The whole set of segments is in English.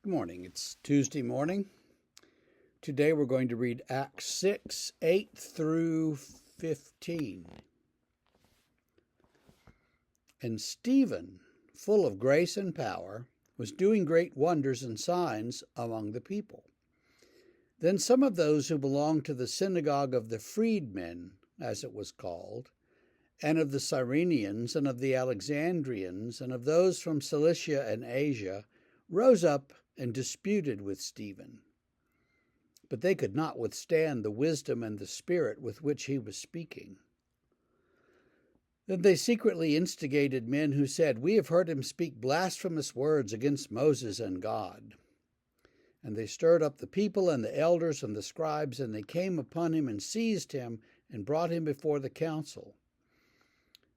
Good morning. It's Tuesday morning. Today we're going to read Acts 6, 8 through 15. And Stephen, full of grace and power, was doing great wonders and signs among the people. Then some of those who belonged to the synagogue of the freedmen, as it was called, and of the Cyrenians and of the Alexandrians and of those from Cilicia and Asia, rose up and disputed with Stephen. But they could not withstand the wisdom and the spirit with which he was speaking. Then they secretly instigated men who said, "We have heard him speak blasphemous words against Moses and God." And they stirred up the people and the elders and the scribes, and they came upon him and seized him and brought him before the council.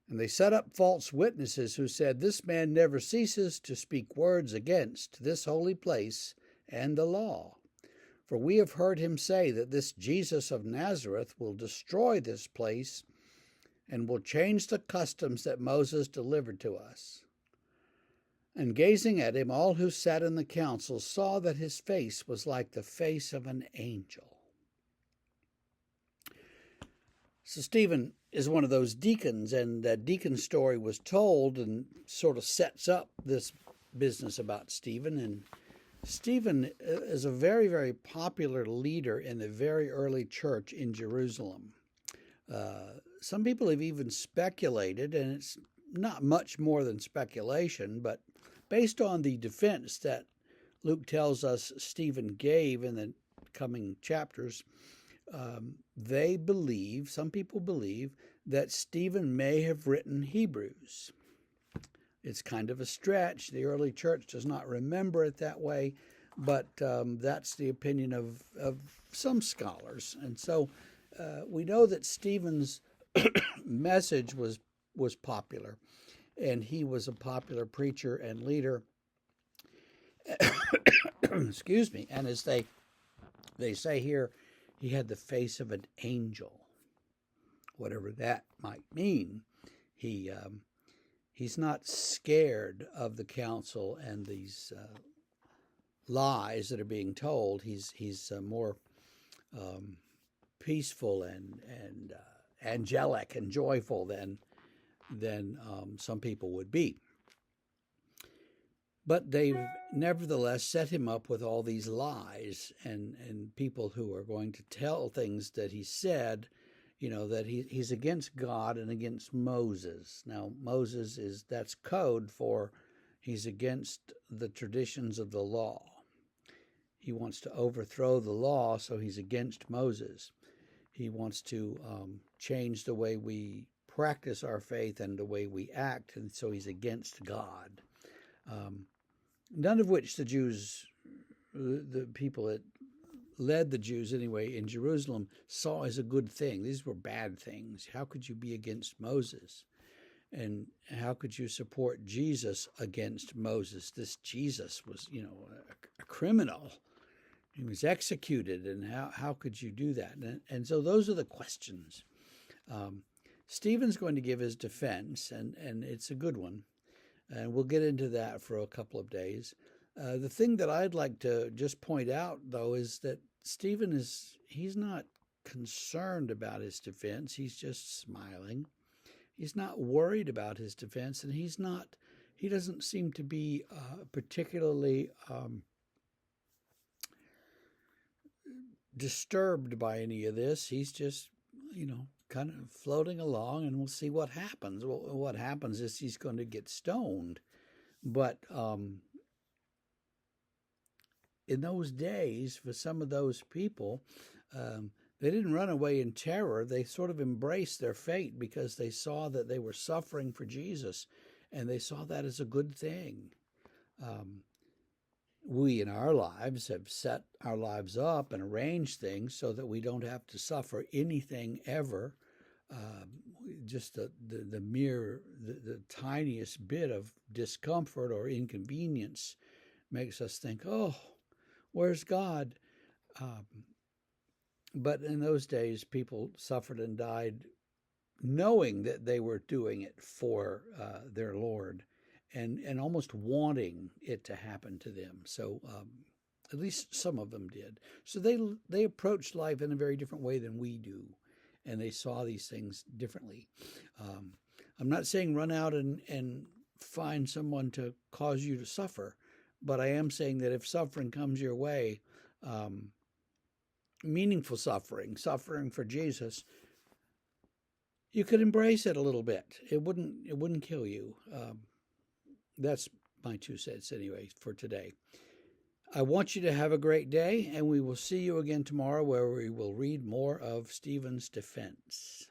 And they set up false witnesses who said, "This man never ceases to speak words against this holy place and the law. For we have heard him say that this Jesus of Nazareth will destroy this place and will change the customs that Moses delivered to us." And gazing at him, all who sat in the council saw that his face was like the face of an angel. So Stephen is one of those deacons, and that deacon story was told and sort of sets up this business about Stephen. And Stephen is a very, very popular leader in the very early church in Jerusalem. Some people have even speculated, and it's not much more than speculation, but based on the defense that Luke tells us Stephen gave in the coming chapters, some people believe, that Stephen may have written Hebrews. It's kind of a stretch. The early church does not remember it that way, but that's the opinion of some scholars. And so we know that Stephen's message was popular, and he was a popular preacher and leader. Excuse me. And as they say here, he had the face of an angel, whatever that might mean. He's not scared of the council and these lies that are being told. He's more peaceful and angelic and joyful than some people would be. But they've nevertheless set him up with all these lies and people who are going to tell things that he said, that he's against God and against Moses. Now, Moses that's code for he's against the traditions of the law. He wants to overthrow the law, so he's against Moses. He wants to change the way we practice our faith and the way we act, and so he's against God. None of which the Jews, the people that led the Jews anyway in Jerusalem, saw as a good thing. These were bad things. How could you be against Moses? And how could you support Jesus against Moses? This Jesus was, a criminal. He was executed, and how could you do that? And so those are the questions. Stephen's going to give his defense, and it's a good one. And we'll get into that for a couple of days. The thing that I'd like to just point out, though, is that Stephen he's not concerned about his defense. He's just smiling. He's not worried about his defense, and he doesn't seem to be particularly disturbed by any of this. He's just, kind of floating along, and we'll see what happens. Well, what happens is he's going to get stoned. But in those days, for some of those people, they didn't run away in terror. They sort of embraced their fate because they saw that they were suffering for Jesus, and they saw that as a good thing. We in our lives have set our lives up and arranged things so that we don't have to suffer anything ever. Just the tiniest bit of discomfort or inconvenience makes us think, "Oh, where's God?" But in those days, people suffered and died knowing that they were doing it for their Lord and almost wanting it to happen to them. So at least some of them did. So they approached life in a very different way than we do, and they saw these things differently. I'm not saying run out and find someone to cause you to suffer, but I am saying that if suffering comes your way, meaningful suffering, suffering for Jesus, you could embrace it a little bit. It wouldn't kill you. That's my 2 cents anyway for today. I want you to have a great day, and we will see you again tomorrow, where we will read more of Stephen's defense.